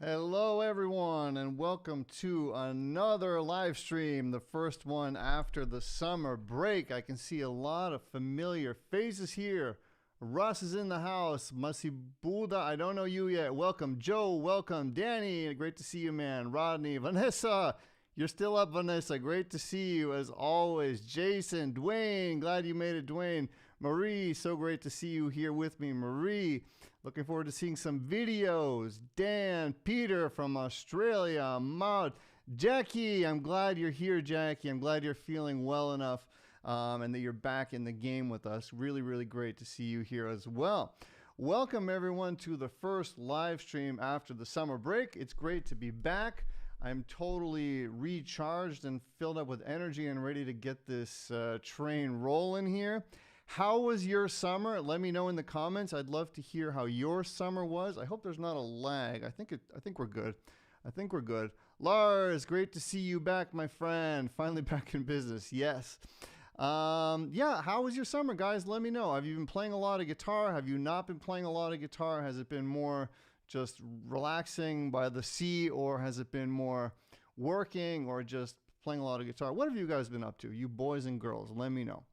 Hello, everyone, and welcome to another live stream, the first one after the summer break. I can see a lot of familiar faces here. Russ is in the house. Masibuda, I don't know you yet. Welcome, Joe. Welcome, Danny. Great to see you, man. Rodney, Vanessa. You're still up, Vanessa. Great to see you as always. Jason, Dwayne. Glad you made it, Dwayne. Marie, so great to see you here with me, Marie. Looking forward to seeing some videos. Dan, Peter from Australia, Maud, Jackie. I'm glad you're here, Jackie. I'm glad you're feeling well enough and that you're back in the game with us. Really, really great to see you here as well. Welcome, everyone, to the first live stream after the summer break. It's great to be back. I'm totally recharged and filled up with energy and ready to get this train rolling here. How was your summer? Let me know in the comments. I'd love to hear how your summer was. I hope there's not a lag. I think we're good. I think we're good. Lars, great to see you back, my friend. Finally back in business. Yes. Yeah, how was your summer, guys? Let me know. Have you been playing a lot of guitar? Have you not been playing a lot of guitar? Has it been more just relaxing by the sea, or has it been more working or just playing a lot of guitar? What have you guys been up to, you boys and girls? Let me know.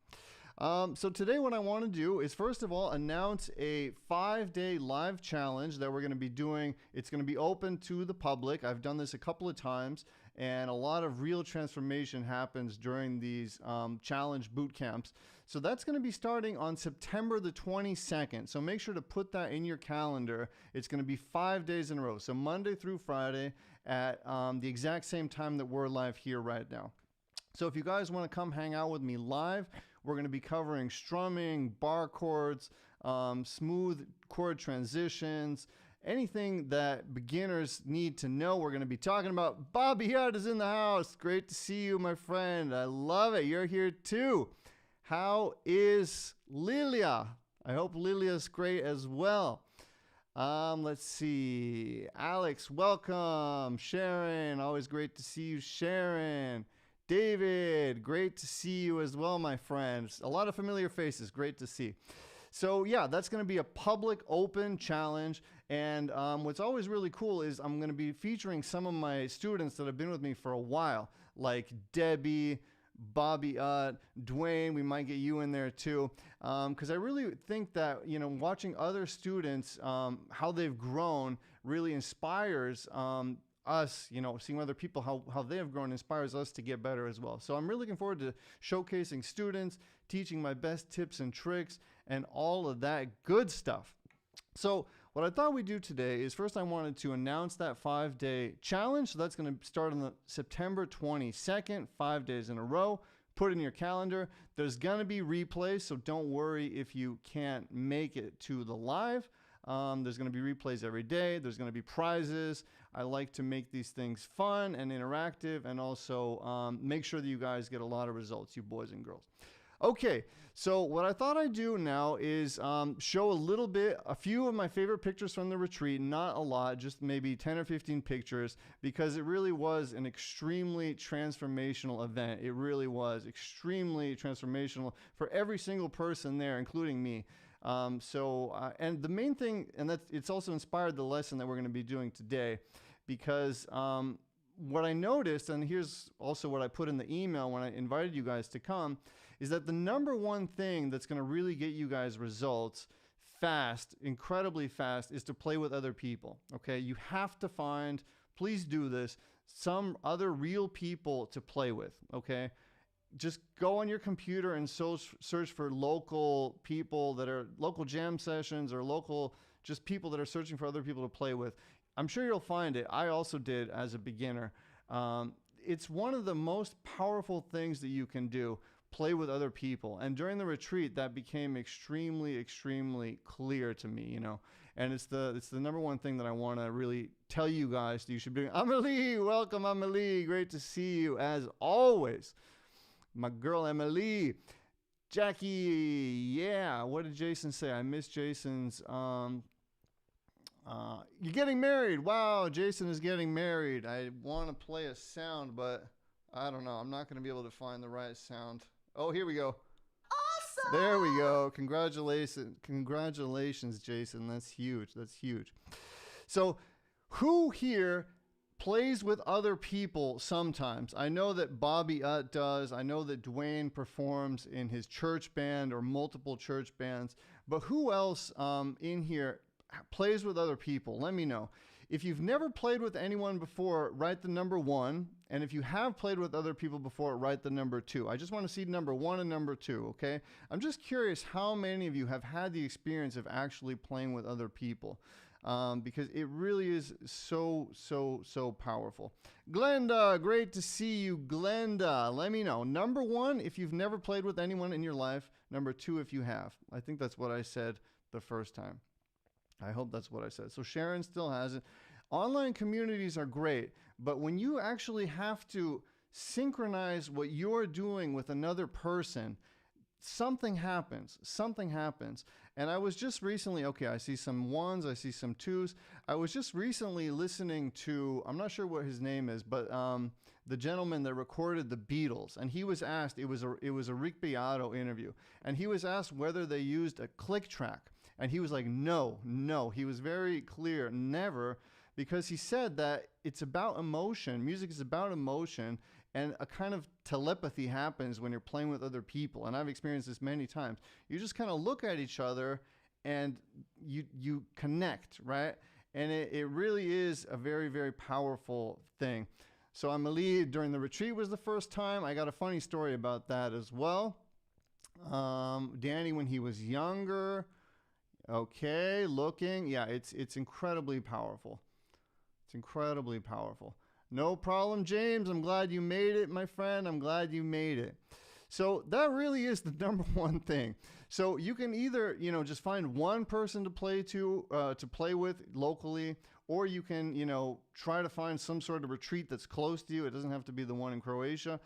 So today what I want to do is first of all announce a 5-day live challenge that we're going to be doing. It's going to be open to the public. I've done this a couple of times, and a lot of real transformation happens during these challenge boot camps. So that's going to be starting on September the 22nd. So make sure to put that in your calendar. It's going to be 5 days in a row. So Monday through Friday at the exact same time that we're live here right now. So if you guys want to come hang out with me live, we're going to be covering strumming, bar chords, smooth chord transitions, anything that beginners need to know. We're going to be talking about. Bobby Hart is in the house. Great to see you, my friend. I love it. You're here too. How is Lilia? I hope Lilia's great as well. Let's see. Alex, welcome. Sharon, always great to see you, Sharon. David, great to see you as well, my friends. A lot of familiar faces, great to see. So yeah, that's going to be a public open challenge. And what's always really cool is I'm going to be featuring some of my students that have been with me for a while, like Debbie, Bobby, Dwayne. We might get you in there too, because I really think that, you know, watching other students, how they've grown really inspires us, you know, seeing other people, how they have grown inspires us to get better as well. So I'm really looking forward to showcasing students, teaching my best tips and tricks, and all of that good stuff. So what I thought we'd do today is first I wanted to announce that 5-day challenge. So that's going to start on the September 22nd, 5 days in a row. Put it in your calendar. There's going to be replays, so don't worry if you can't make it to the live. There's going to be replays every day. There's going to be prizes. I like to make these things fun and interactive, and also make sure that you guys get a lot of results, you boys and girls. Okay, so what I thought I'd do now is show a few of my favorite pictures from the retreat. Not a lot, just maybe 10 or 15 pictures, because it really was an extremely transformational event. It really was extremely transformational for every single person there, including me. And the main thing, and it's also inspired the lesson that we're going to be doing today, because what I noticed, and here's also what I put in the email when I invited you guys to come, is that the number one thing that's going to really get you guys results fast, incredibly fast, is to play with other people. Okay, you have to find, please do this, some other real people to play with. Okay. Just go on your computer and search for local people that are local jam sessions, or local just people that are searching for other people to play with. I'm sure you'll find it. I also did as a beginner. It's one of the most powerful things that you can do, play with other people. And during the retreat, that became extremely, extremely clear to me, you know. And it's the number one thing that I want to really tell you guys that you should be doing. Amelie, welcome, Amelie. Great to see you as always. My girl Emily, Jackie, yeah. What did Jason say? I missed Jason's. You're getting married. Wow, Jason is getting married. I want to play a sound, but I don't know. I'm not going to be able to find the right sound. Oh, here we go. Awesome. There we go. Congratulations, Jason. That's huge. That's huge. So Who here plays with other people sometimes? I know that Bobby does. I know that Dwayne performs in his church band or multiple church bands. But who else in here plays with other people? Let me know. If you've never played with anyone before, write the number 1. And if you have played with other people before, write the number 2. I just want to see number 1 and number 2, okay? I'm just curious how many of you have had the experience of actually playing with other people. Because it really is so powerful. Glenda, great to see you, Glenda. Let me know. Number 1, if you've never played with anyone in your life. Number 2, if you have. I think that's what I said the first time. I hope that's what I said. So Sharon still has it. Online communities are great, but when you actually have to synchronize what you're doing with another person, something happens. Something happens. And I was just recently, okay, I see some 1s, I see some 2s. I was just recently listening to, I'm not sure what his name is, but the gentleman that recorded the Beatles, and he was asked, it was a Rick Beato interview, and he was asked whether they used a click track. And he was like, no. He was very clear, never, because he said that it's about emotion. Music is about emotion, and a kind of telepathy happens when you're playing with other people. And I've experienced this many times. You just kind of look at each other and you connect, right? And it really is a very, very powerful thing. So Amelie, during the retreat was the first time. I got a funny story about that as well. Danny, when he was younger. Okay, looking. Yeah, it's incredibly powerful. It's incredibly powerful. No problem, James. I'm glad you made it, my friend. I'm glad you made it. So that really is the number 1 thing. So you can either, just find one person to play with locally, or you can, try to find some sort of retreat that's close to you. It doesn't have to be the one in Croatia.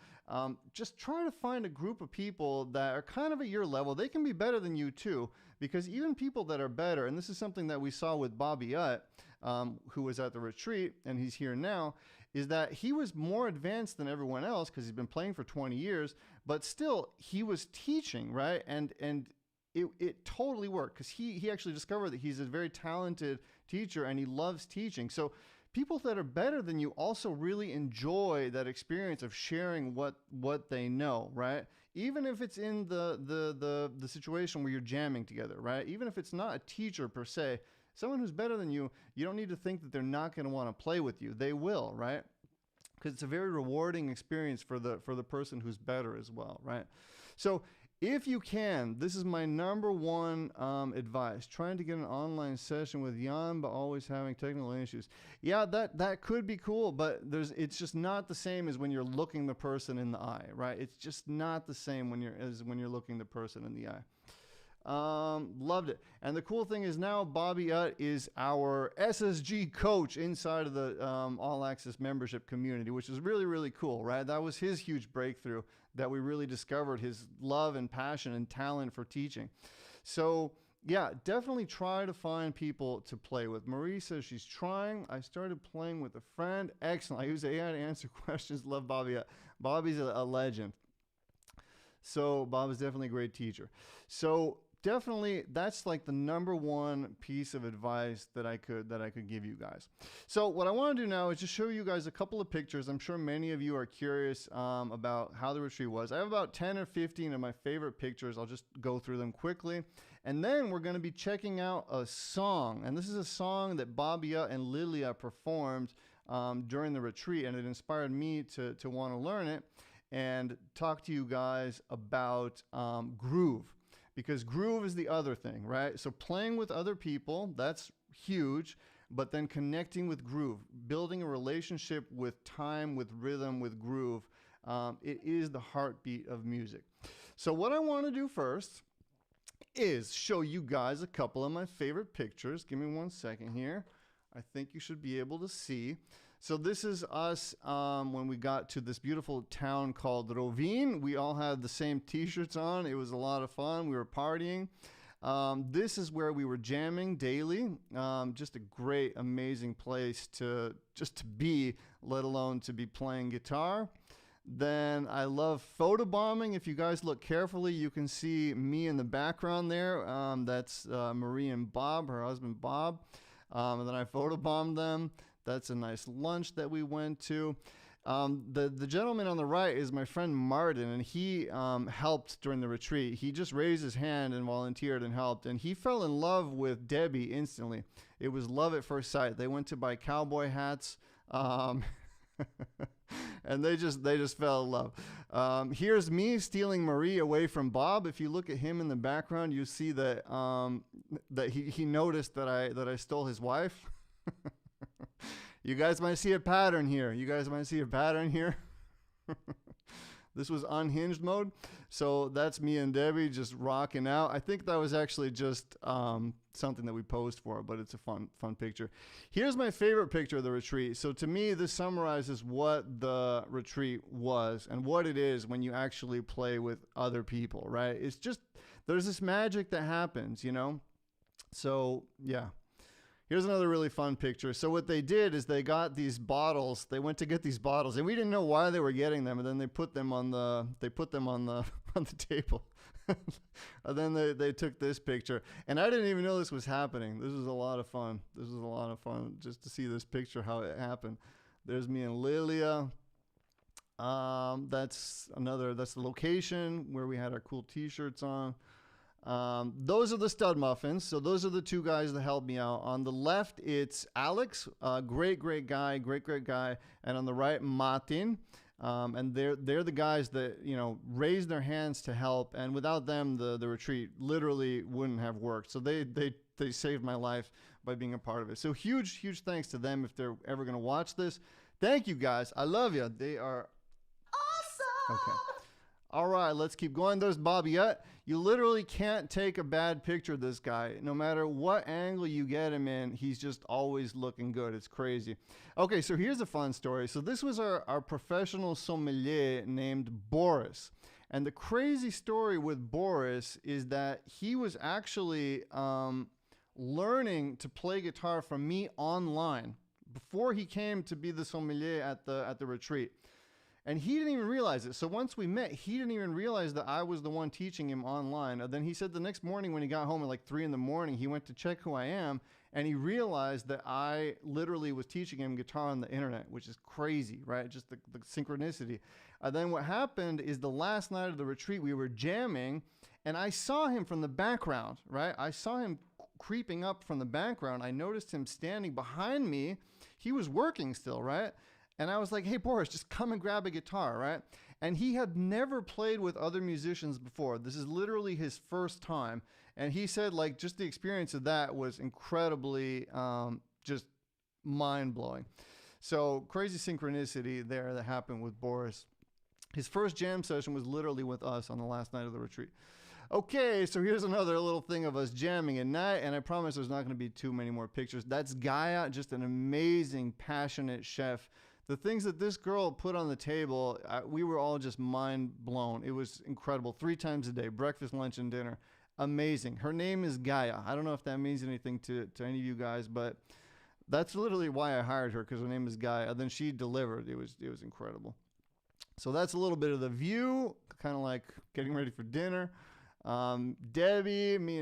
Just try to find a group of people that are kind of at your level. They can be better than you too, because even people that are better, and this is something that we saw with Bobby Utt, who was at the retreat, and he's here now, is that he was more advanced than everyone else because he's been playing for 20 years, but still he was teaching, right? And it totally worked, because he actually discovered that he's a very talented teacher and he loves teaching. So people that are better than you also really enjoy that experience of sharing what they know, right? Even if it's in the situation where you're jamming together, right? Even if it's not a teacher per se, someone who's better than you, you don't need to think that they're not going to want to play with you. They will, right? Because it's a very rewarding experience for the person who's better as well, right? So if you can, this is my number 1 advice. Trying to get an online session with Jan, but always having technical issues. Yeah, that could be cool, but it's just not the same as when you're looking the person in the eye, right? It's just not the same when you're looking the person in the eye. Loved it. And the cool thing is now Bobby Utt is our SSG coach inside of the All Access membership community, which is really, really cool, right? That was his huge breakthrough, that we really discovered his love and passion and talent for teaching. So yeah, definitely try to find people to play with. Marie says she's trying. I started playing with a friend. Excellent. I use AI to answer questions. Love Bobby Utt. Bobby's a legend. So Bob is definitely a great teacher. So definitely that's like the number 1 piece of advice that I could give you guys. So what I want to do now is just show you guys a couple of pictures. I'm sure many of you are curious about how the retreat was. I have about 10 or 15 of my favorite pictures. I'll just go through them quickly. And then we're going to be checking out a song. And this is a song that Bobby and Lilia performed during the retreat. And it inspired me to want to learn it and talk to you guys about groove. Because groove is the other thing, right? So playing with other people, that's huge, but then connecting with groove, building a relationship with time, with rhythm, with groove, it is the heartbeat of music. So what I want to do first is show you guys a couple of my favorite pictures. Give me 1 second here. I think you should be able to see. So this is us when we got to this beautiful town called Rovinj. We all had the same t-shirts on. It was a lot of fun. We were partying. This is where we were jamming daily. Just a great, amazing place to be, let alone to be playing guitar. Then I love photobombing. If you guys look carefully, you can see me in the background there. That's Marie and Bob, her husband Bob. And then I photobombed them. That's a nice lunch that we went to. The gentleman on the right is my friend Martin, and he helped during the retreat. He just raised his hand and volunteered and helped, and he fell in love with Debbie instantly. It was love at first sight. They went to buy cowboy hats, and they just fell in love. Here's me stealing Marie away from Bob. If you look at him in the background, you see that that he noticed that I stole his wife. You guys might see a pattern here. This was unhinged mode. So that's me and Debbie just rocking out. I think that was actually just something that we posed for, but it's a fun picture. Here's my favorite picture of the retreat. So to me, this summarizes what the retreat was and what it is when you actually play with other people, right? It's just, there's this magic that happens, you know? So yeah. Here's another really fun picture. So what they did is they got these bottles. They went to get these bottles, and we didn't know why they were getting them. And then they put them on the on the table. And then they took this picture, and I didn't even know this was happening. This was a lot of fun. Just to see this picture, how it happened. There's me and Lilia. That's the location where we had our cool T-shirts on. Those are the stud muffins. So those are the two guys that helped me out. On the left, it's Alex, great guy. And on the right, Martin. And they're the guys that, you know, raised their hands to help. And without them, the retreat literally wouldn't have worked. So they saved my life by being a part of it. So huge thanks to them if they're ever going to watch this. Thank you guys. I love you. They are awesome. Okay. All right, let's keep going. There's Bobbyette. You literally can't take a bad picture of this guy. No matter what angle you get him in, he's just always looking good. It's crazy. Okay, so here's a fun story. So this was our professional sommelier named Boris. And the crazy story with Boris is that he was actually learning to play guitar from me online before he came to be the sommelier at the retreat. And he didn't even realize it. So once we met, he didn't even realize that I was the one teaching him online. And then he said the next morning when he got home at like 3 a.m, he went to check who I am, and he realized that I literally was teaching him guitar on the internet, which is crazy, right? Just the synchronicity. And then what happened is the last night of the retreat, we were jamming, and I saw him from the background, right? I saw him creeping up from the background. I noticed him standing behind me. He was working still, right? And I was like, hey, Boris, just come and grab a guitar, right? And he had never played with other musicians before. This is literally his first time. And he said, like, just the experience of that was incredibly just mind-blowing. So crazy synchronicity there that happened with Boris. His first jam session was literally with us on the last night of the retreat. Okay, so here's another little thing of us jamming at night, and I promise there's not going to be too many more pictures. That's Gaia, just an amazing, passionate chef. The things that this girl put on the table, we were all just mind blown. It was incredible. 3 times a day, breakfast, lunch, and dinner. Amazing. Her name is Gaia. I don't know if that means anything to any of you guys, but that's literally why I hired her, because her name is Gaia. And then she delivered. It was incredible. So that's a little bit of the view, kind of like getting ready for dinner. Me and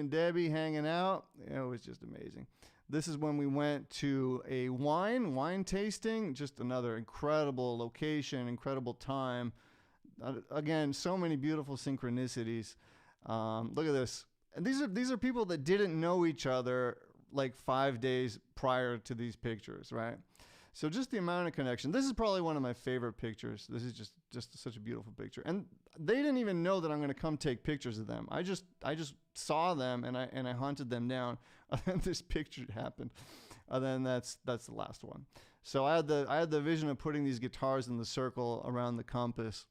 Debbie hanging out. It was just amazing. This is when we went to a wine tasting. Just another incredible location, incredible time. Again, so many beautiful synchronicities. Look at this. And these are people that didn't know each other like 5 days prior to these pictures, right? So just the amount of connection. This is probably one of my favorite pictures. This is just such a beautiful picture. And they didn't even know that I'm going to come take pictures of them. I just saw them and I hunted them down. And then this picture happened. And then that's the last one. So I had the vision of putting these guitars in the circle around the compass.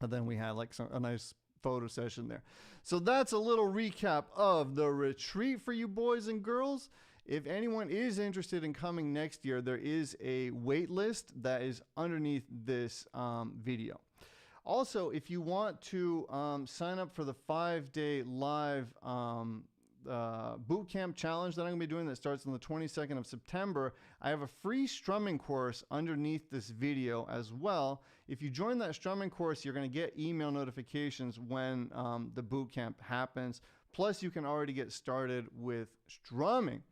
And then we had like a nice photo session there. So that's a little recap of the retreat for you boys and girls. If anyone is interested in coming next year, there is a wait list that is underneath this video. Also, if you want to sign up for the 5-day live boot camp challenge that I'm going to be doing that starts on the 22nd of September, I have a free strumming course underneath this video as well. If you join that strumming course, you're going to get email notifications when the boot camp happens. Plus, you can already get started with strumming.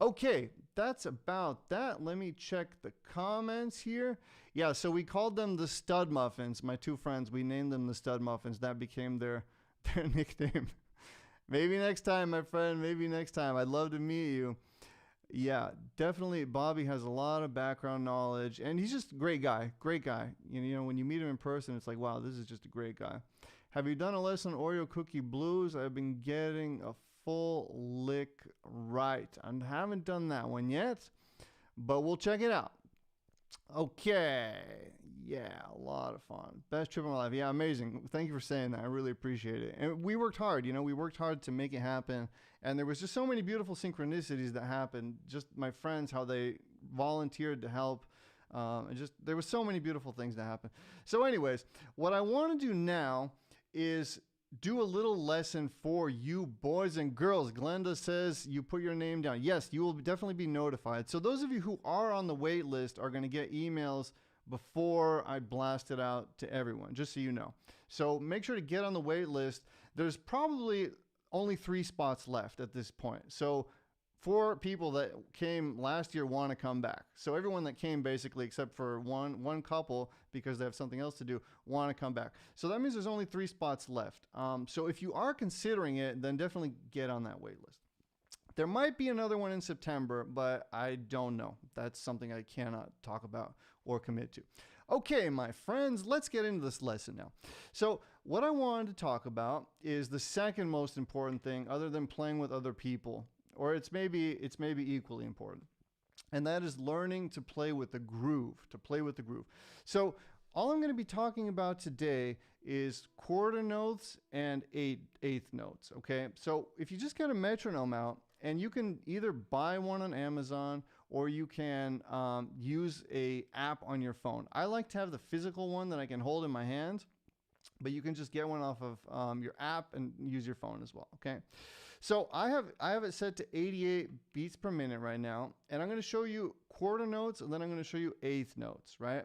Okay, that's about that. Let me check the comments here. Yeah, so we called them the Stud Muffins. My two friends, we named them the Stud Muffins. That became their nickname. Maybe next time, my friend. Maybe next time. I'd love to meet you. Yeah, definitely. Bobby has a lot of background knowledge, and he's just a great guy. Great guy. You know, when you meet him in person, it's like, wow, this is just a great guy. Have you done a lesson on Oreo Cookie Blues? I've been getting a full lick right. I haven't done that one yet, but we'll check it out. Okay. Yeah, a lot of fun. Best trip of my life. Yeah, amazing. Thank you for saying that. I really appreciate it. And we worked hard, we worked hard to make it happen. And there was just so many beautiful synchronicities that happened. Just my friends, how they volunteered to help. There were so many beautiful things that happened. So anyways, what I want to do now is do a little lesson for you boys and girls. Glenda says you put your name down. Yes, you will definitely be notified. So those of you who are on the wait list are going to get emails before I blast it out to everyone, just so you know. So make sure to get on the wait list. There's probably only 3 spots left at this point. So 4 people that came last year want to come back. So everyone that came, basically, except for one couple, because they have something else to do, want to come back. So that means there's only 3 spots left. So if you are considering it, then definitely get on that wait list. There might be another one in September, but I don't know. That's something I cannot talk about or commit to. Okay, my friends, let's get into this lesson now. So what I wanted to talk about is the second most important thing, other than playing with other people, or it's maybe equally important. And that is learning to play with the groove, So all I'm going to be talking about today is quarter notes and eighth notes, okay? So if you just get a metronome out, and you can either buy one on Amazon or you can use a app on your phone. I like to have the physical one that I can hold in my hand, but you can just get one off of your app and use your phone as well, okay? So I have it set to 88 beats per minute right now, and I'm going to show you quarter notes, and then I'm going to show you eighth notes, right?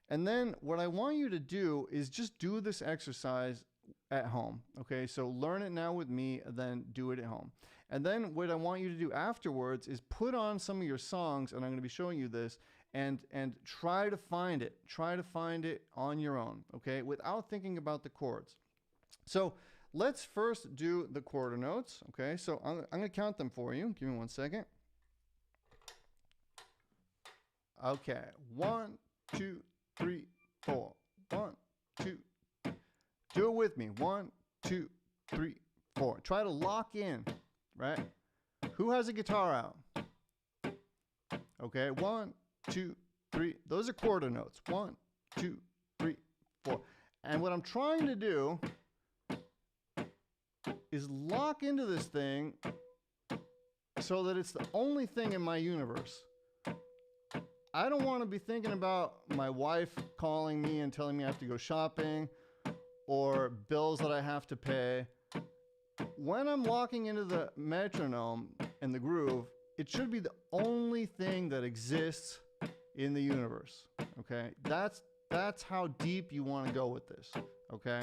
And then what I want you to do is just do this exercise at home, okay? So learn it now with me, and then do it at home. And then what I want you to do afterwards is put on some of your songs, and I'm going to be showing you this, and try to find it. Try to find it on your own, okay? Without thinking about the chords. So let's first do the quarter notes, okay? So I'm going to count them for you. Give me 1 second. Okay, 1, 2, 3, 4. 1, 2. Do it with me. 1, 2, 3, 4. Try to lock in, right? Who has a guitar out? Okay, 1, 2, 3. Those are quarter notes. 1, 2, 3, 4. And what I'm trying to do is lock into this thing so that it's the only thing in my universe. I don't want to be thinking about my wife calling me and telling me I have to go shopping or bills that I have to pay. When I'm locking into the metronome and the groove, it should be the only thing that exists in the universe, okay? That's how deep you want to go with this, okay?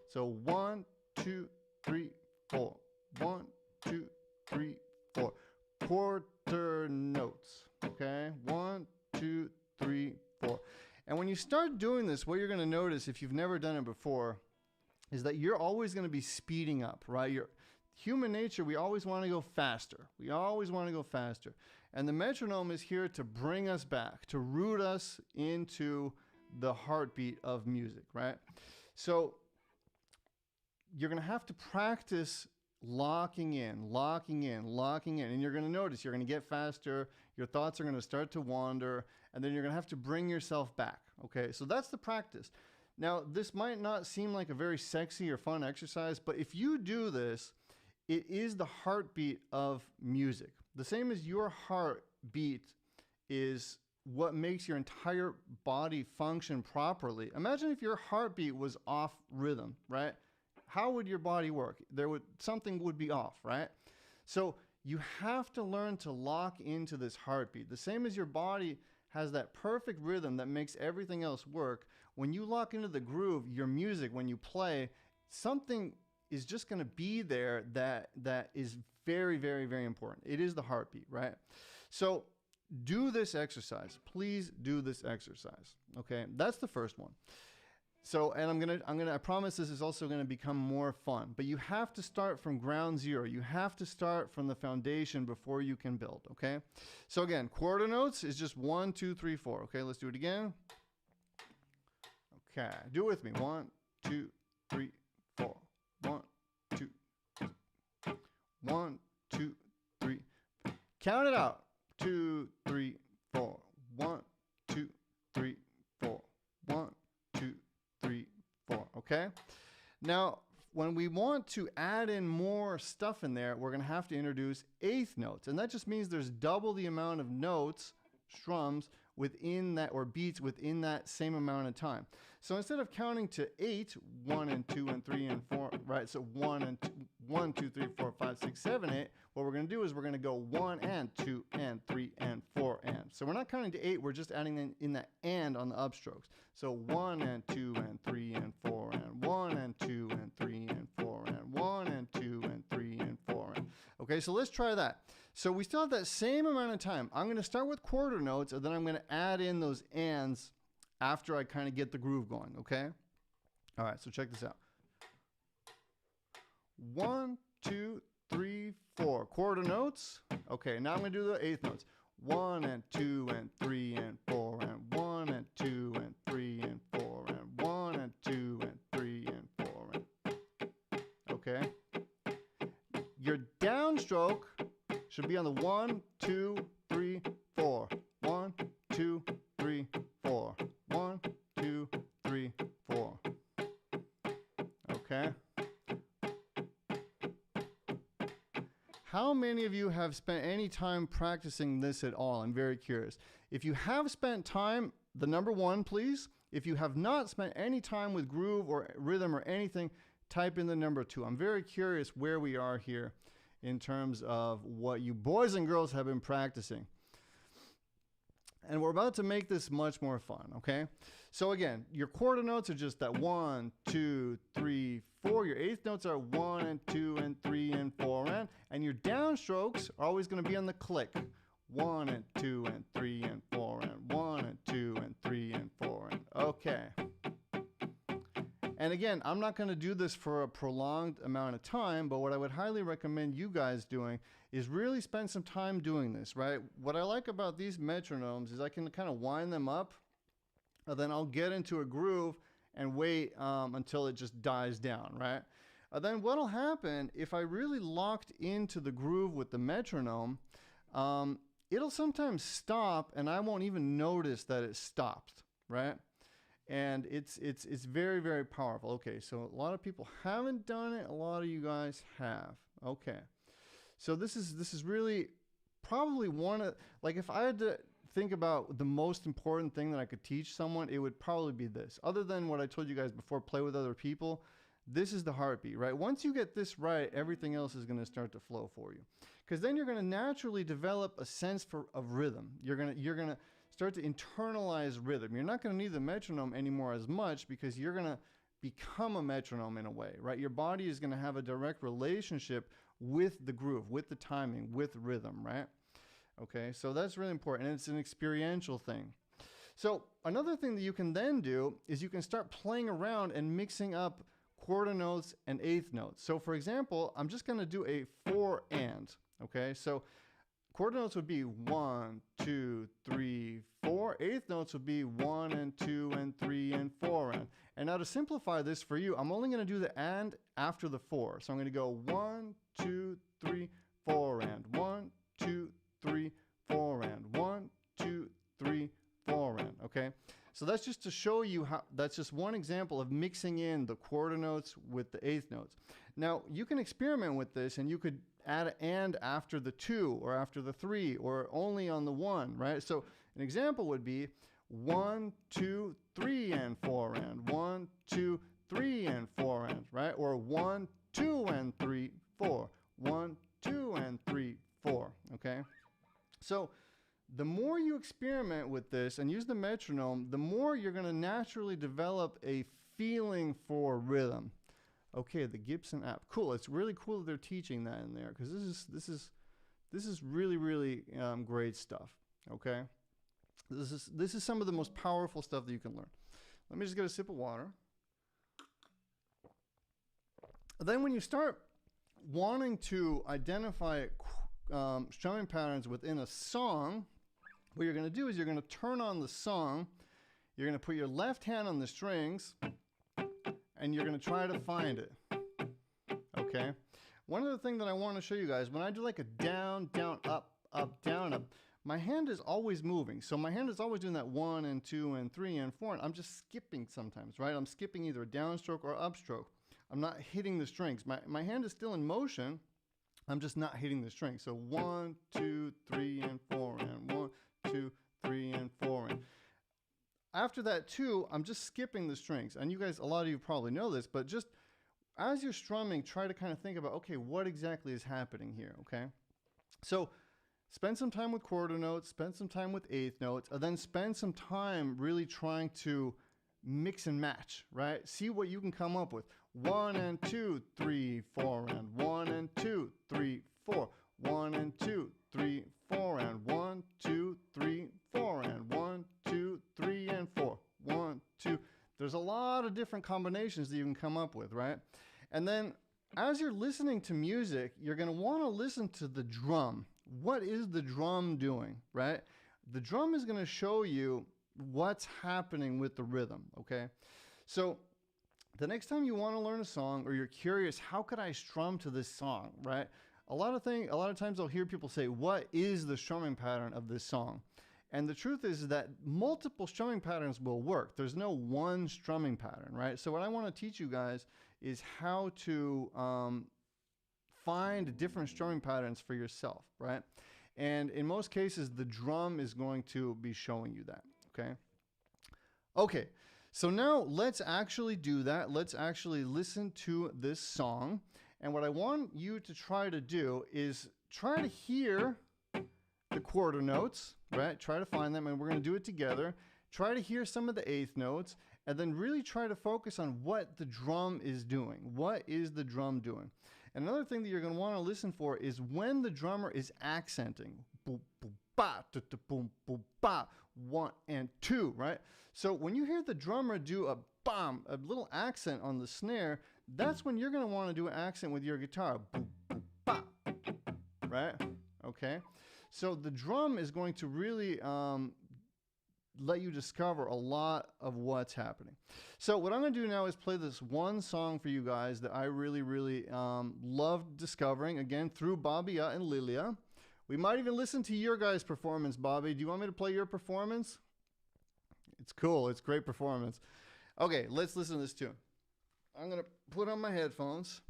So 1, 2, 3, 4. 1, 2, 3, 4. Quarter notes, okay? 1, 2, 3, 4. And when you start doing this, what you're going to notice, if you've never done it before, is that you're always going to be speeding up, right? Human nature, we always want to go faster. We always want to go faster. And the metronome is here to bring us back, to root us into the heartbeat of music, right? So you're going to have to practice locking in. And you're going to notice you're going to get faster. Your thoughts are going to start to wander. And then you're going to have to bring yourself back, okay? So that's the practice. Now, this might not seem like a very sexy or fun exercise, but if you do this, it is the heartbeat of music. The same as your heartbeat is what makes your entire body function properly. Imagine if your heartbeat was off rhythm, right? How would your body work? Something would be off, right? So you have to learn to lock into this heartbeat. The same as your body has that perfect rhythm that makes everything else work. When you lock into the groove, your music, when you play, something is just going to be there that is very, very, very important. It is the heartbeat, right? So do this exercise. Please do this exercise. Okay, that's the first one. So, and I promise this is also going to become more fun, but you have to start from ground zero. You have to start from the foundation before you can build, okay? So again, quarter notes is just 1, 2, 3, 4. Okay, let's do it again. Okay, do it with me. 1, 2, 3, 4. 1, 2, 1, 2, 3. Count it out. 2, 3, 4. 1, 2, 3, 4. 1, 2, 3, 4. Okay? Now, when we want to add in more stuff in there, we're going to have to introduce eighth notes. And that just means there's double the amount of notes, strums, within that, or beats within that same amount of time. So instead of counting to 8, 1 and 2 and 3 and 4, right? So 1, 2, 3, 4, 5, 6, 7, 8. What we're going to do is we're going to go 1 and 2 and 3 and 4 and. So we're not counting to 8. We're just adding in that and on the upstrokes. So 1 and 2 and 3 and 4 and 1 and 2 and 3 and 4 and 1 and 2 and 3 and 4 and. Okay, so let's try that. So we still have that same amount of time. I'm going to start with quarter notes, and then I'm going to add in those ands after I kind of get the groove going, okay? All right, so check this out. 1, 2, 3, 4. Quarter notes. Okay, now I'm going to do the eighth notes. 1 and 2 and 3 and 4 and 1 and 2 and 3 and 4 and 1 and 2 and 3 and 4 and. Okay? Your downstroke should be on the 1, 2, 3, 4. 1, 2, 3, 4. 1, 2, 3, 4. Okay? How many of you have spent any time practicing this at all? I'm very curious. If you have spent time, the number 1, please. If you have not spent any time with groove or rhythm or anything, type in the number 2. I'm very curious where we are here in terms of what you boys and girls have been practicing. And we're about to make this much more fun, okay? So again, your quarter notes are just that 1, 2, 3, 4. Your eighth notes are 1 and 2 and 3 and 4 and your downstrokes are always going to be on the click. 1 and 2 and 3 and 4 and 1 and 2 and 3 and 4 and. Okay. And again, I'm not going to do this for a prolonged amount of time, but what I would highly recommend you guys doing is really spend some time doing this, right? What I like about these metronomes is I can kind of wind them up, and then I'll get into a groove and wait until it just dies down, right? Then what'll happen, if I really locked into the groove with the metronome, it'll sometimes stop and I won't even notice that it stopped, right? And it's very, very powerful. Okay, so a lot of people haven't done it. A lot of you guys have. Okay. So this is really probably one of, like, if I had to think about the most important thing that I could teach someone, it would probably be this. Other than what I told you guys before, play with other people, this is the heartbeat, right? Once you get this right, everything else is going to start to flow for you. Because then you're going to naturally develop a sense of rhythm. You're going to start to internalize rhythm. You're not going to need the metronome anymore as much because you're going to become a metronome in a way, right? Your body is going to have a direct relationship with the groove, with the timing, with rhythm, right? Okay, so that's really important, and it's an experiential thing. So another thing that you can then do is you can start playing around and mixing up quarter notes and eighth notes. So for example, I'm just going to do a 4 and, okay? So quarter notes would be 1, 2, 3, 4. Eighth notes would be 1 and 2 and 3 and 4 and. And now to simplify this for you, I'm only going to do the and after the 4. So I'm going to go 1, 2, 3, 4 and 1, 2, 3, 4 and 1, 2, 3, 4 and. Okay, so that's just to show you how. That's just one example of mixing in the quarter notes with the eighth notes. Now you can experiment with this, and you could add an and after the 2 or after the 3 or only on the 1, right? So an example would be 1, 2, 3 and 4 and 1, 2, 3 and 4 and, right? Or 1, 2 and 3, 4. 1, 2 and 3, 4. Okay. So the more you experiment with this and use the metronome, the more you're going to naturally develop a feeling for rhythm. Okay, the Gibson app. Cool. It's really cool that they're teaching that in there because this This is really, really great stuff, okay? This is some of the most powerful stuff that you can learn. Let me just get a sip of water. Then when you start wanting to identify strumming patterns within a song, what you're going to do is you're going to turn on the song, you're going to put your left hand on the strings, and you're going to try to find it, okay? One other thing that I want to show you guys, when I do like a down, down, up, up, down, up, my hand is always moving. So my hand is always doing that 1 and 2 and 3 and 4, and I'm just skipping sometimes, right? I'm skipping either a downstroke or upstroke. I'm not hitting the strings. My hand is still in motion. I'm just not hitting the strings. So 1, 2, 3, and 4, and 1, 2, 3, and 4. And after that 2, I'm just skipping the strings. And you guys, a lot of you probably know this, but just as you're strumming, try to kind of think about, okay, what exactly is happening here, okay? So spend some time with quarter notes, spend some time with eighth notes, and then spend some time really trying to mix and match, right? See what you can come up with. 1 and 2, 3, 4, and 1 and 2, 3, 4. 1 and 2, 3, 4, and 1, 2, 3, 4, and 1, 2, 3, and 4. 1, 2. There's a lot of different combinations that you can come up with, right? And then as you're listening to music, you're going to want to listen to the drum. What is the drum doing, right? The drum is going to show you what's happening with the rhythm, okay? So the next time you want to learn a song or you're curious, how could I strum to this song, right? A lot of times I'll hear people say, what is the strumming pattern of this song? And the truth is that multiple strumming patterns will work. There's no one strumming pattern, right? So what I want to teach you guys is how to find different strumming patterns for yourself, right? And in most cases, the drum is going to be showing you that, okay? Okay, so now let's actually do that. Let's actually listen to this song. And what I want you to try to do is try to hear the quarter notes, right? Try to find them, and we're going to do it together. Try to hear some of the eighth notes, and then really try to focus on what the drum is doing. What is the drum doing? And another thing that you're going to want to listen for is when the drummer is accenting. Boom, boom, ba, da, da, boom, boom, ba. 1 and 2, right? So when you hear the drummer do a bomb, a little accent on the snare, that's when you're going to want to do an accent with your guitar. Boom, boom, ba, right? Okay? So the drum is going to really let you discover a lot of what's happening. So what I'm going to do now is play this one song for you guys that I really, really loved discovering, again, through Bobby and Lilia. We might even listen to your guys' performance, Bobby. Do you want me to play your performance? It's cool. It's great performance. Okay, let's listen to this tune. I'm going to put on my headphones.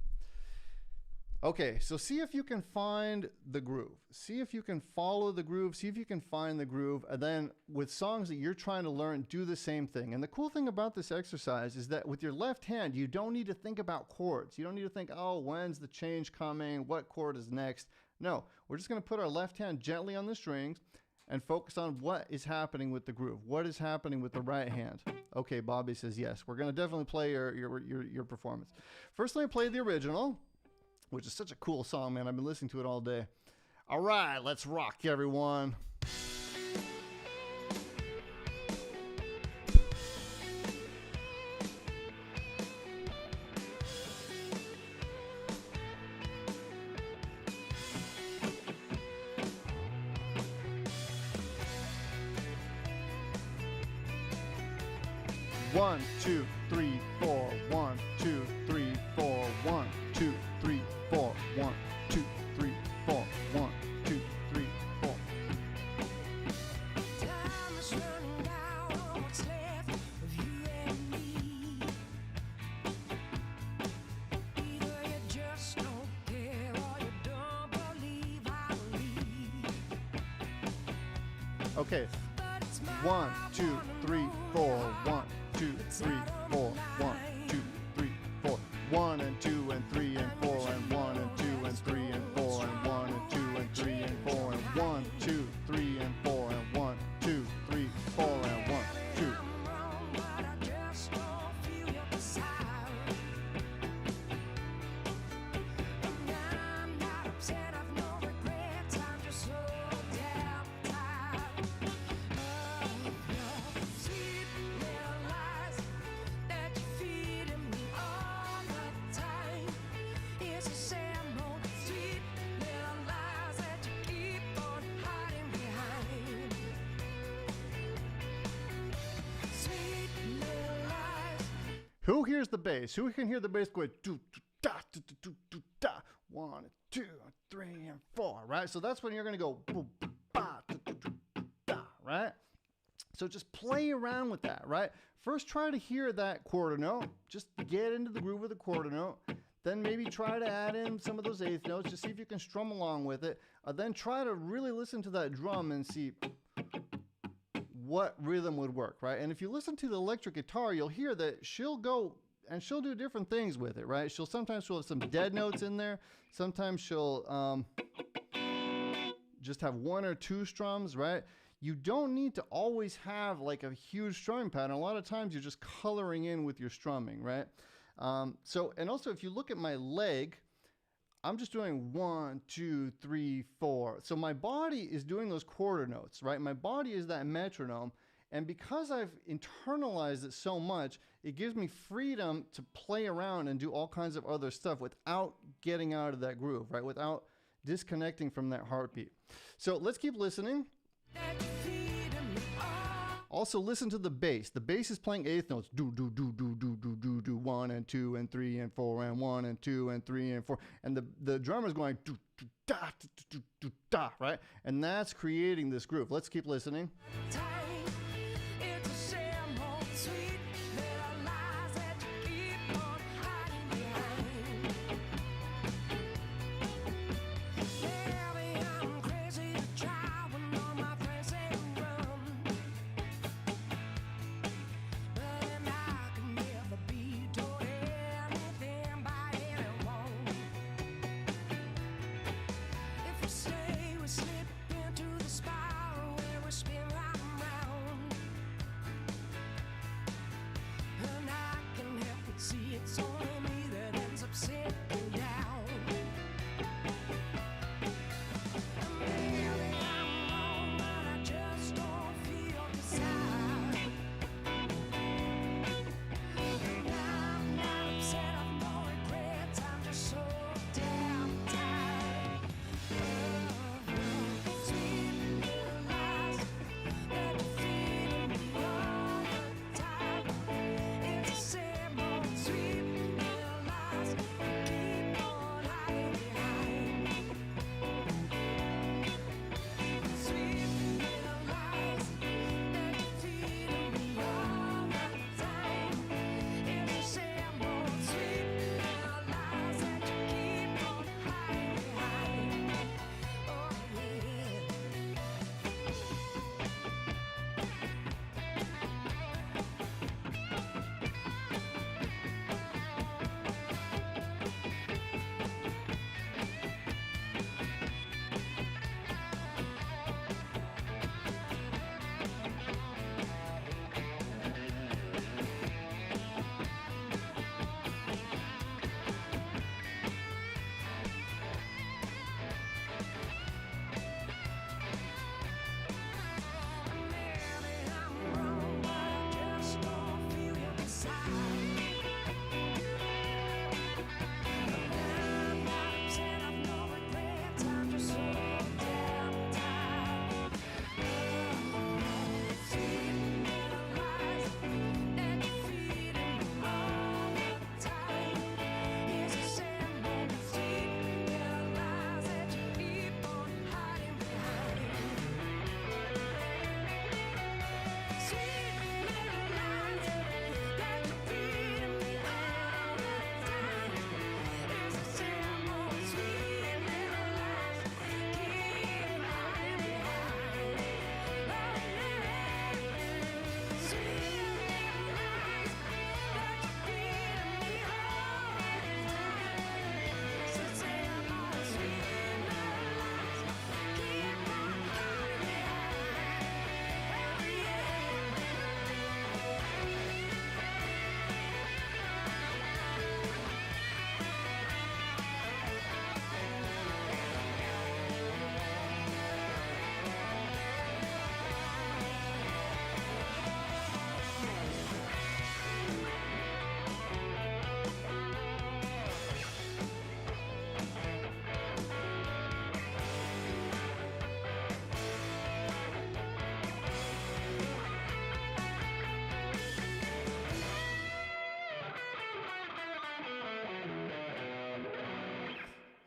Okay, so see if you can find the groove. See if you can follow the groove. See if you can find the groove. And then with songs that you're trying to learn, do the same thing. And the cool thing about this exercise is that with your left hand, you don't need to think about chords. You don't need to think, oh, when's the change coming? What chord is next? No, we're just going to put our left hand gently on the strings and focus on what is happening with the groove. What is happening with the right hand? Okay, Bobby says yes. We're going to definitely play your performance. First, let me play the original, which is such a cool song, man. I've been listening to it all day. All right, let's rock, everyone. One, 2, 3, 4. 1, 2, 3, 4. 1, 2, 3, 4. 1, 2, 3, 4. 1, 2, 3, 4. Time is running out on what's left of you and me. Either you just don't care or you don't believe I'll leave. Okay. But it's my 1, 2, 3, 4. 1, 2, 3, 4. 1, 2, 3, 4. 1 and 2 and 3 and 4 and 1 and 2 and 3 and 4 and 1 and 2 and 3 and 4 and 1, 2, 3 and 4 and 1, 2, 3, 4 and 1, 2. I'm wrong, but I just don't feel your desire. And I'm not upset, I've no regrets, I Who hears the bass? Who can hear the bass going do do da do do do do da? 1, 2, 3, and 4, right? So that's when you're gonna go boom, ba, do, do, do, do, da, right? So just play around with that, right? First, try to hear that quarter note. Just get into the groove of the quarter note. Then maybe try to add in some of those eighth notes. Just see if you can strum along with it. Then try to really listen to that drum and see what rhythm would work, right? And if you listen to the electric guitar, you'll hear that she'll go and she'll do different things with it, right? Sometimes she'll have some dead notes in there. Sometimes she'll just have 1 or 2 strums, right? You don't need to always have like a huge strumming pattern. A lot of times you're just coloring in with your strumming, right? And also if you look at my leg, I'm just doing 1, 2, 3, 4. So my body is doing those quarter notes, right? My body is that metronome. And because I've internalized it so much, it gives me freedom to play around and do all kinds of other stuff without getting out of that groove, right? Without disconnecting from that heartbeat. So let's keep listening. Also listen to the bass. The bass is playing eighth notes. Do, do, do, do, do, do, do, do. 1 and 2 and 3 and 4 and 1 and 2 and 3 and 4. And the drummer's going do, do, da, do, do, do, da, right? And that's creating this groove. Let's keep listening.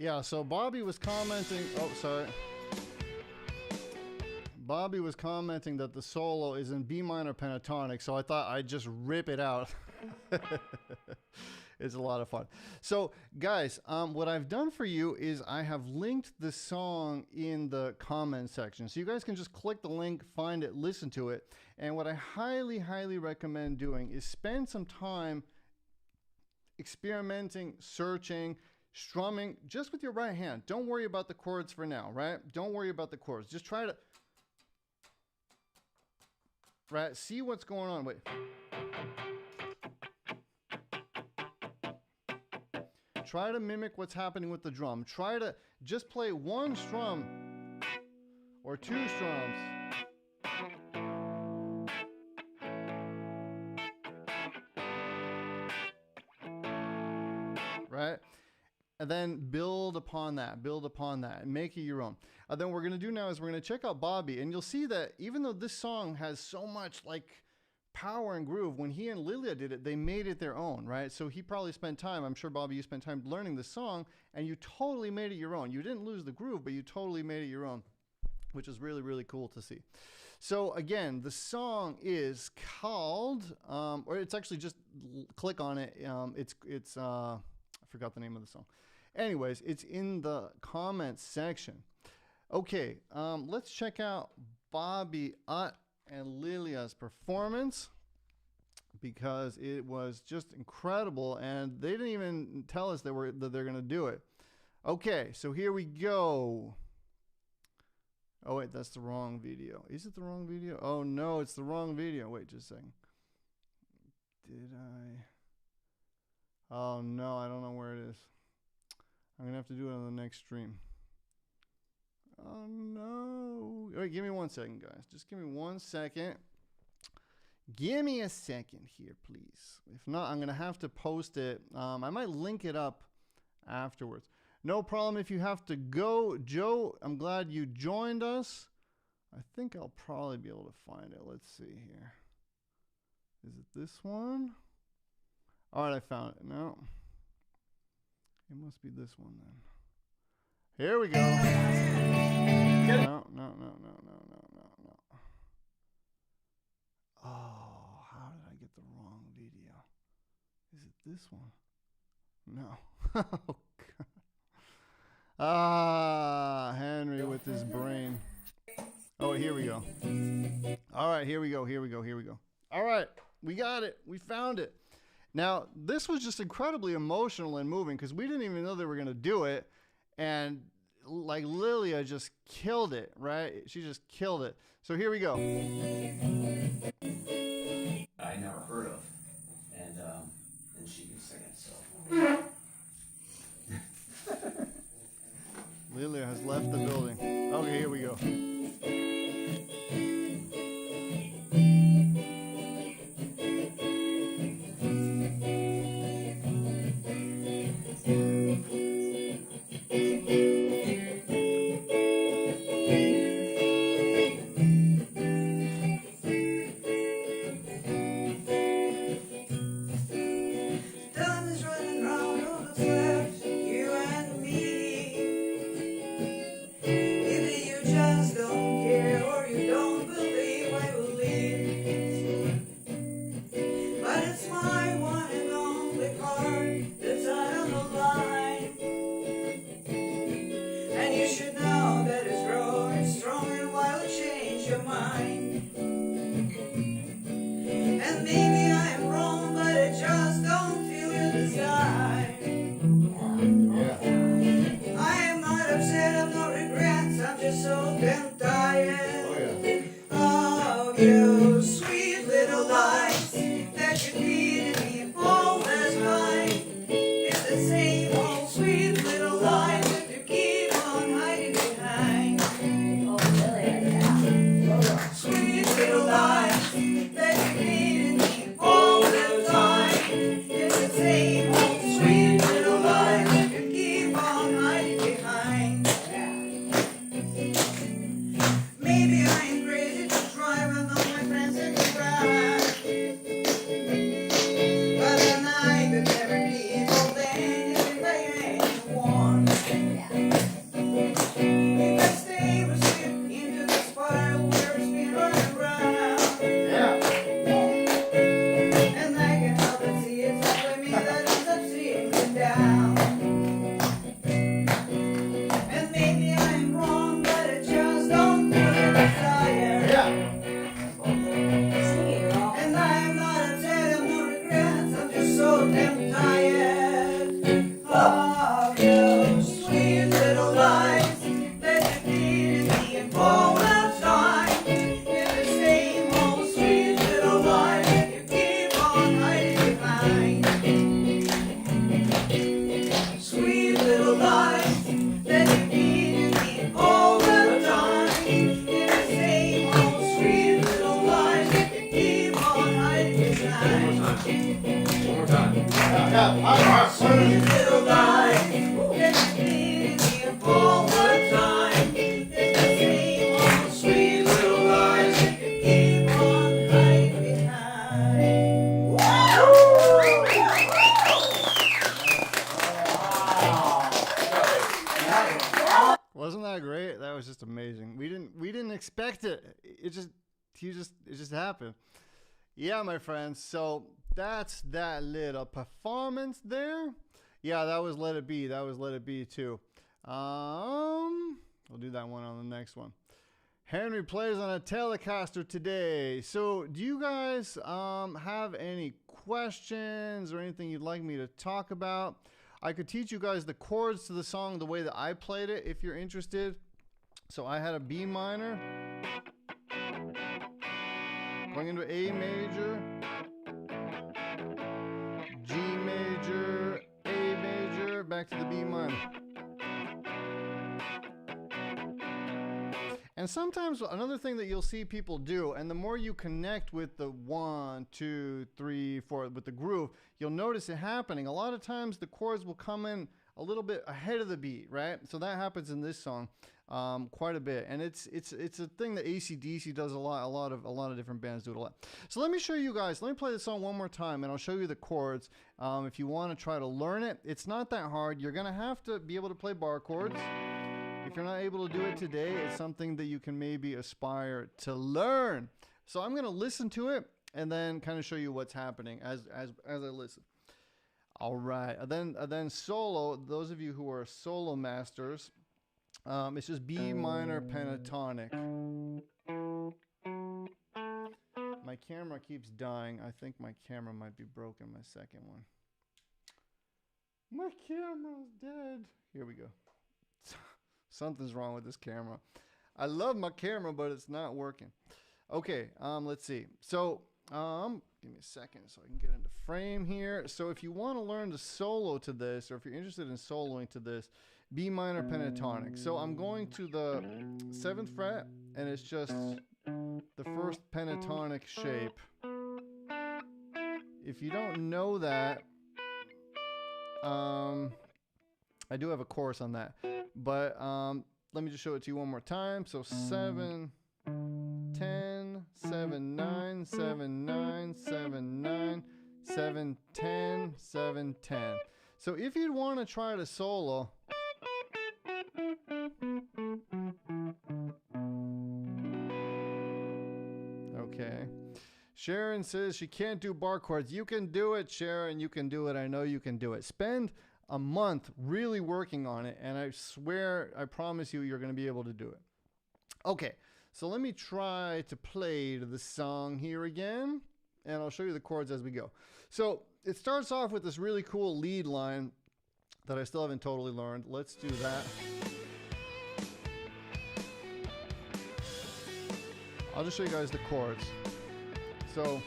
Yeah, so Bobby was commenting. Oh, sorry. Bobby was commenting that the solo is in B minor pentatonic, so I thought I'd just rip it out. It's a lot of fun. So, guys, what I've done for you is I have linked the song in the comment section. So you guys can just click the link, find it, listen to it. And what I highly, highly recommend doing is spend some time experimenting, searching, strumming just with your right hand. Don't worry about the chords for now, right? Don't worry about the chords. Just try to, right? See what's going on. Wait. Try to mimic what's happening with the drum. Try to just play one strum or two strums. Right? And then build upon that, and make it your own. Then what we're going to do now is we're going to check out Bobby, and you'll see that even though this song has so much like power and groove, when he and Lilia did it, they made it their own, right? So he probably spent time, I'm sure Bobby, you spent time learning the song, and you totally made it your own. You didn't lose the groove, but you totally made it your own, which is really, really cool to see. So again, the song is called, or it's actually just click on it. It's I forgot the name of the song. Anyways, it's in the comments section. Okay, let's check out Bobby Utt and Lilia's performance, because it was just incredible, and they didn't even tell us that they're going to do it. Okay, so here we go. Oh wait, that's the wrong video. Is it the wrong video? Oh no, it's the wrong video. Wait just a second. Did I? Oh no, I don't know where it is. I'm going to have to do it on the next stream. Oh no. Wait, give me 1 second, guys. Just give me 1 second. Give me a second here, please. If not, I'm going to have to post it. I might link it up afterwards. No problem if you have to go. Joe, I'm glad you joined us. I think I'll probably be able to find it. Let's see here. Is it this one? All right, I found it. No. It must be this one then. Here we go. No. Oh, how did I get the wrong video? Is it this one? No. Oh, God. Ah, Henry with his brain. Oh, here we go. All right, here we go. All right, we got it. We found it. Now, this was just incredibly emotional and moving because we didn't even know they were going to do it. And like Lilia just killed it, right? She just killed it. So here we go. I never heard of, and she can sing it, so. Lilia has left the building. Okay, here we go. old and tired of your sweet little lies that you did in the all the time. In the same old sweet little lies you keep on hiding behind. Sweet little lies that you did in the all the time. In the same old sweet little lies you keep on hiding behind. One more time. Sweet little lies that you did in the all the time. In the same old sweet little lies you keep on hiding behind. Wasn't that great? That was just amazing. We didn't expect it. It just happened. Yeah, my friends. So that's that little performance there. Yeah, that was Let It Be. That was Let It Be too. We'll do that one on the next one. Henry plays on a Telecaster today. So do you guys have any questions or anything you'd like me to talk about? I could teach you guys the chords to the song the way that I played it if you're interested. So I had a B minor, going into A major, G major, A major, back to the B minor. And sometimes another thing that you'll see people do, and the more you connect with the 1, 2, 3, 4 with the groove, you'll notice it happening. A lot of times the chords will come in a little bit ahead of the beat, right? So that happens in this song quite a bit, and it's a thing that AC/DC does a lot of different bands do it a lot. So let me show you guys. Let me play the song one more time, and I'll show you the chords. If you want to try to learn it, it's not that hard. You're gonna have to be able to play bar chords. If you're not able to do it today, it's something that you can maybe aspire to learn. So I'm going to listen to it and then kind of show you what's happening as I listen. All right. And then solo, those of you who are solo masters, it's just B minor pentatonic. My camera keeps dying. I think my camera might be broken, my second one. My camera's dead. Here we go. Something's wrong with this camera. I love my camera, but it's not working. Okay, let's see. So, give me a second so I can get into frame here. So if you want to learn to solo to this, or if you're interested in soloing to this, B minor pentatonic. So I'm going to the 7th fret, and it's just the first pentatonic shape. If you don't know that, I do have a course on that. But let me just show it to you one more time. So 7, 10, 7, 9, 7, 9, 7, 9, 7, 10, 7, 10. So if you'd want to try to solo, okay. Sharon says she can't do bar chords. You can do it, Sharon. You can do it. I know you can do it. Spend a month really working on it, and I swear, I promise you, you're going to be able to do it. Okay, so let me try to play the song here again, and I'll show you the chords as we go. So it starts off with this really cool lead line that I still haven't totally learned. Let's do that. I'll just show you guys the chords. So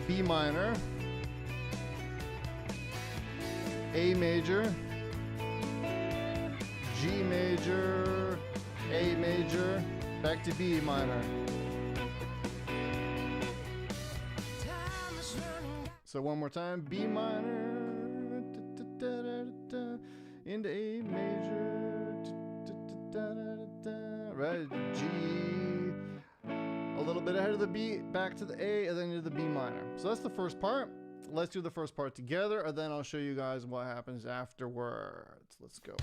B minor, A major, G major, A major, back to B minor. So one more time, B minor, into A major, right, G, a little bit ahead of the B, back to the A, and then into the B minor. So that's the first part. Let's do the first part together, and then I'll show you guys what happens afterwards. Let's go.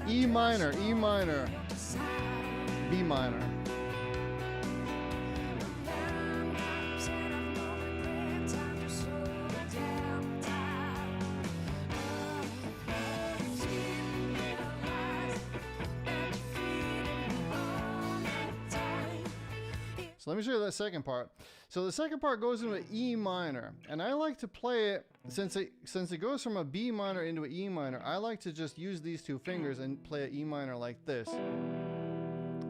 E minor, E minor, B minor. So let me show you that second part. So the second part goes into an E minor, and I like to play it since it goes from a B minor into an E minor. I like to just use these two fingers and play an E minor like this.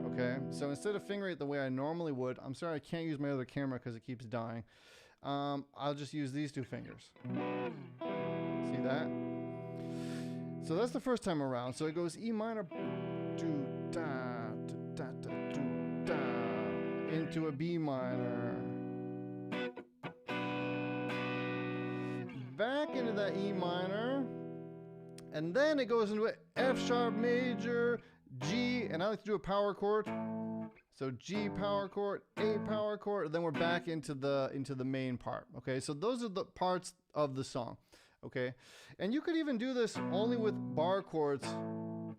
Okay, so instead of fingering it the way I normally would, I'm sorry I can't use my other camera because it keeps dying. I'll just use these two fingers. See that? So that's the first time around. So it goes E minor, do da, da da do da, into a B minor, back into that E minor, and then it goes into an F sharp major, G, and I like to do a power chord. So G power chord, A power chord, and then we're back into the main part. Okay, so those are the parts of the song. Okay, and you could even do this only with bar chords.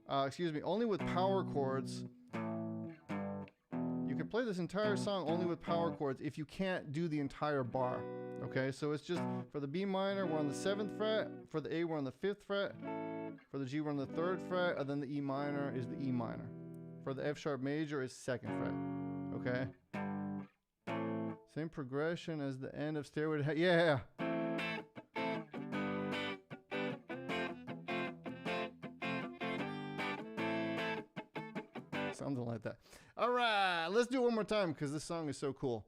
Only with power chords. You can play this entire song only with power chords if you can't do the entire bar. Okay, so it's just for the B minor, we're on the 7th fret. For the A, we're on the 5th fret. For the G, we're on the 3rd fret. And then the E minor is the E minor. For the F sharp major is 2nd fret. Okay. Same progression as the end of Stairway to Heaven. Yeah. Something like that. All right, let's do it one more time because this song is so cool.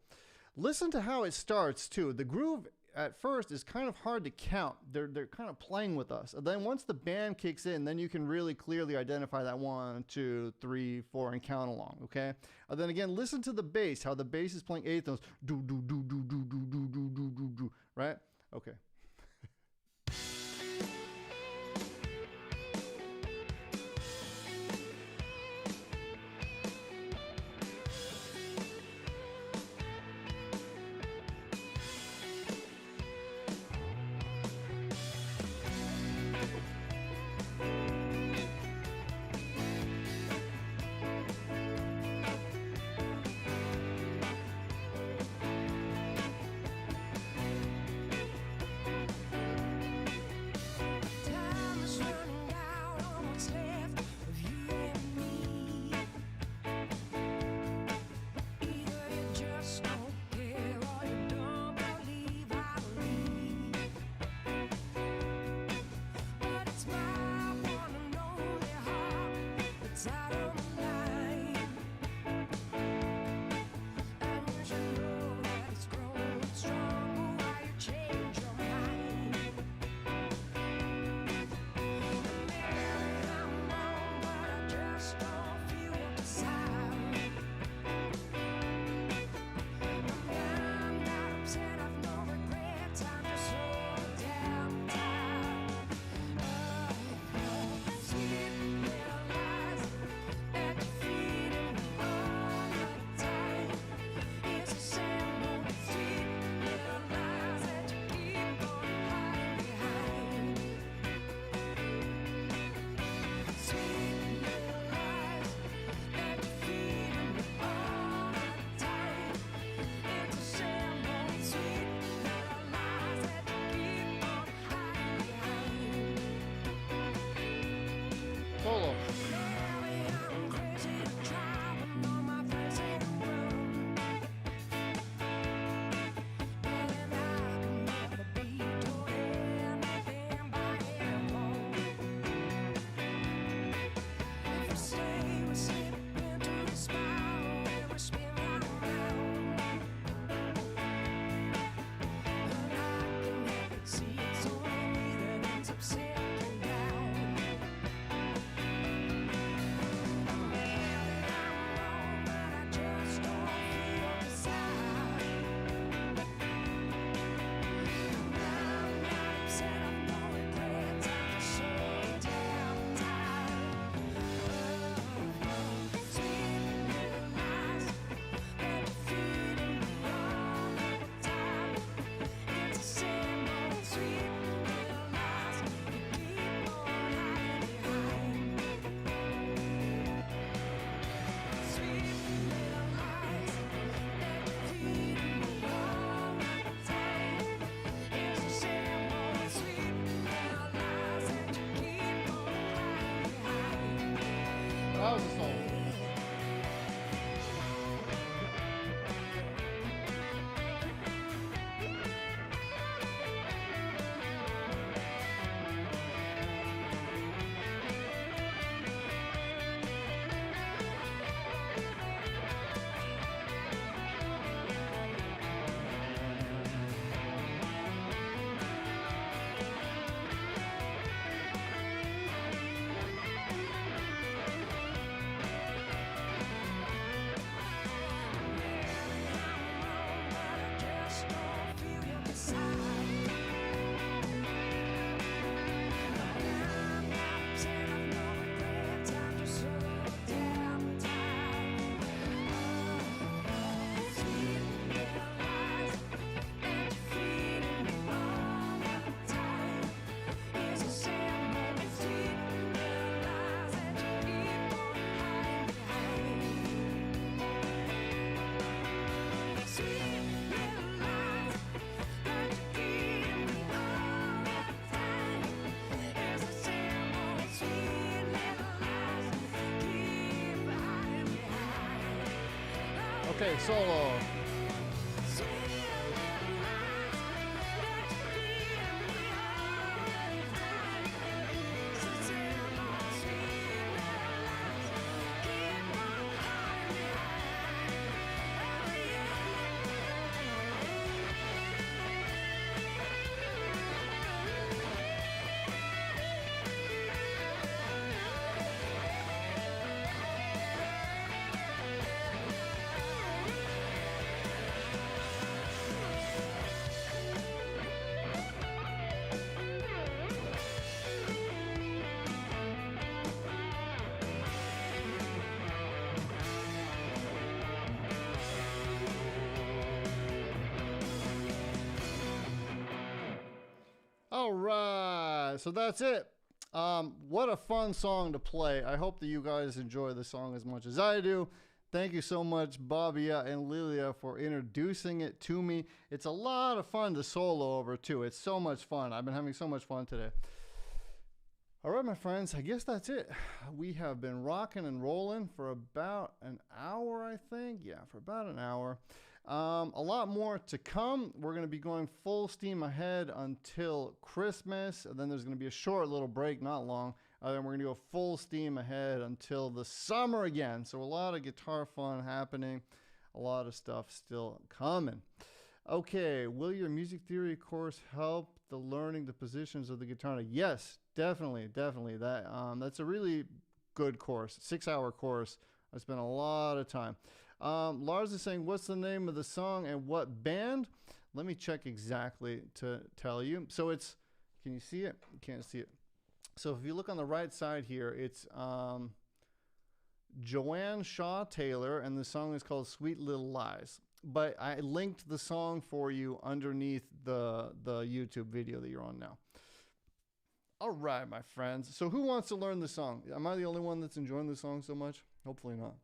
Listen to how it starts too. The groove at first is kind of hard to count. They're kind of playing with us. And then once the band kicks in, then you can really clearly identify that 1, 2, 3, 4 and count along. Okay. And then again, listen to the bass. How the bass is playing eighth notes. Do do do do do do do do do do do. Right. Okay. Okay, solo. All right, so that's it. What a fun song to play. I hope that you guys enjoy the song as much as I do. Thank you so much, Bobia and Lilia, for introducing it to me. It's a lot of fun to solo over, too. It's so much fun. I've been having so much fun today. All right, my friends, I guess that's it. We have been rocking and rolling for about an hour, I think. Yeah, for about an hour. A lot more to come. We're going to be going full steam ahead until Christmas. And then there's going to be a short little break, not long. Then we're going to go full steam ahead until the summer again. So a lot of guitar fun happening. A lot of stuff still coming. Okay, will your music theory course help the learning the positions of the guitar? Yes, definitely. That's a really good course, 6-hour course. I spent a lot of time. Lars is saying, what's the name of the song and what band? Let me check exactly to tell you. So it's, can you see it? You can't see it. So if you look on the right side here, it's Joanne Shaw Taylor, and the song is called Sweet Little Lies. But I linked the song for you underneath the YouTube video that you're on now. All right, my friends. So who wants to learn the song? Am I the only one that's enjoying the song so much? Hopefully not.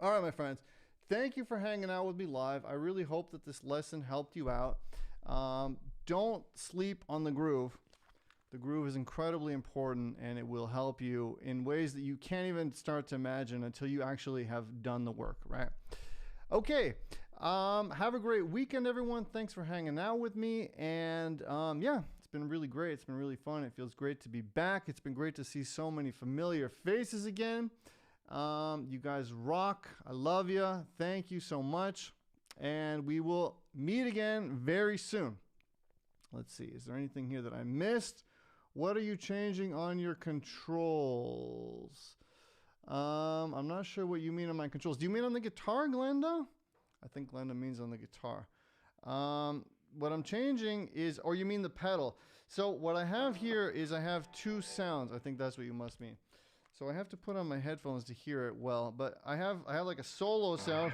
All right, my friends. Thank you for hanging out with me live. I really hope that this lesson helped you out. Don't sleep on the groove. The groove is incredibly important, and it will help you in ways that you can't even start to imagine until you actually have done the work, right? Okay. Have a great weekend, everyone. Thanks for hanging out with me. And yeah, it's been really great. It's been really fun. It feels great to be back. It's been great to see so many familiar faces again. You guys rock. I love you. Thank you so much. And we will meet again very soon. Let's see. Is there anything here that I missed? What are you changing on your controls? I'm not sure what you mean on my controls. Do you mean on the guitar, Glenda? I think Glenda means on the guitar. What I'm changing is, or you mean the pedal. So what I have here is I have two sounds. I think that's what you must mean. So I have to put on my headphones to hear it well, but I have like a solo sound.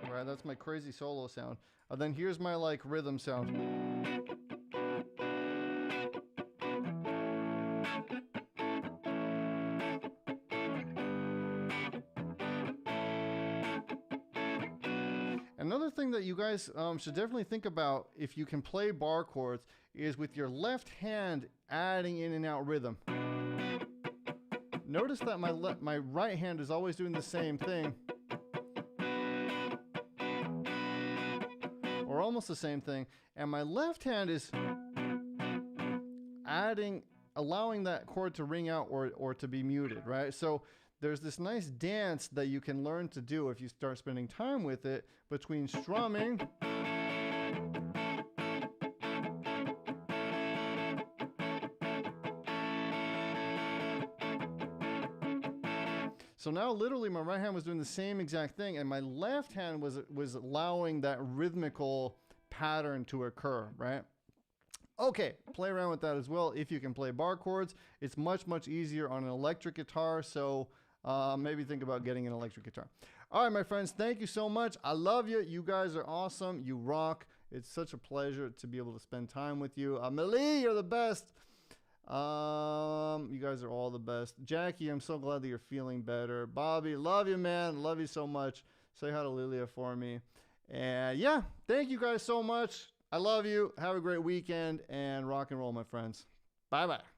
Right, that's my crazy solo sound. And then here's my like rhythm sound. Another thing that you guys should definitely think about if you can play bar chords is with your left hand adding in and out rhythm. Notice that my right hand is always doing the same thing. Or almost the same thing. And my left hand is allowing that chord to ring out or to be muted, right? So there's this nice dance that you can learn to do if you start spending time with it between strumming So now literally my right hand was doing the same exact thing, and my left hand was allowing that rhythmical pattern to occur, right? Okay, play around with that as well if you can play bar chords. It's much, much easier on an electric guitar, so maybe think about getting an electric guitar. All right, my friends, thank you so much. I love you. You guys are awesome. You rock. It's such a pleasure to be able to spend time with you. Amelie, you're the best. You guys are all the best. Jackie, I'm so glad that you're feeling better. Bobby, love you, man. Love you so much. Say hi to Lilia for me. And yeah, thank you guys so much. I love you. Have a great weekend and rock and roll, my friends. Bye-bye.